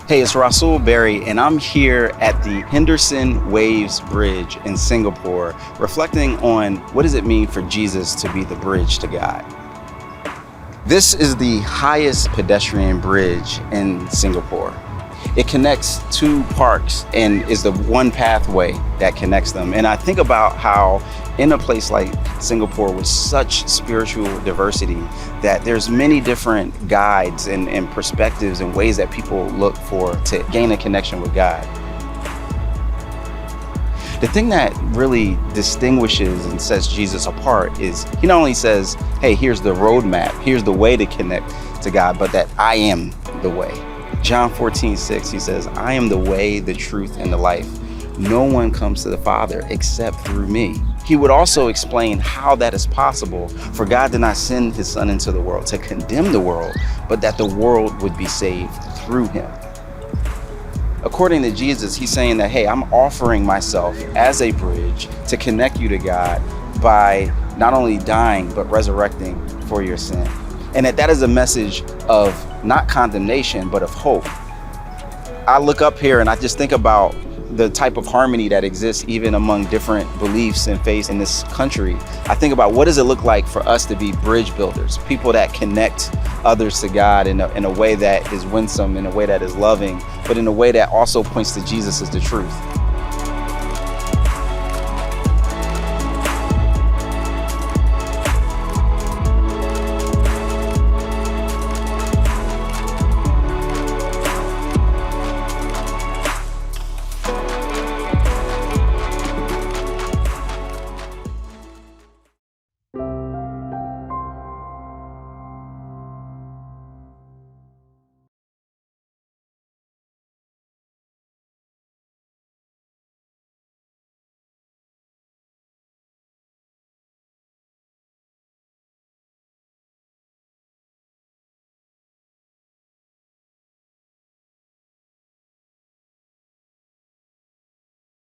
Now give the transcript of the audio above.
Hey, it's Rasool Berry, and I'm here at the Henderson Waves Bridge in Singapore, reflecting on what does it mean for Jesus to be the bridge to God. This is the highest pedestrian bridge in Singapore. It connects two parks and is the one pathway that connects them. And I think about how in a place like Singapore with such spiritual diversity, that there's many different guides and perspectives and ways that people look for to gain a connection with God. The thing that really distinguishes and sets Jesus apart is he not only says, hey, here's the roadmap, here's the way to connect to God, but that I am the way. John 14:6, he says, I am the way, the truth, and the life. No one comes to the Father except through me. He would also explain how that is possible, for God did not send his Son into the world to condemn the world, but that the world would be saved through him. According to Jesus, he's saying that, hey, I'm offering myself as a bridge to connect you to God by not only dying, but resurrecting for your sin. And that is a message of not condemnation, but of hope. I look up here and I just think about the type of harmony that exists even among different beliefs and faiths in this country. I think about what does it look like for us to be bridge builders, people that connect others to God in a way that is winsome, in a way that is loving, but in a way that also points to Jesus as the truth.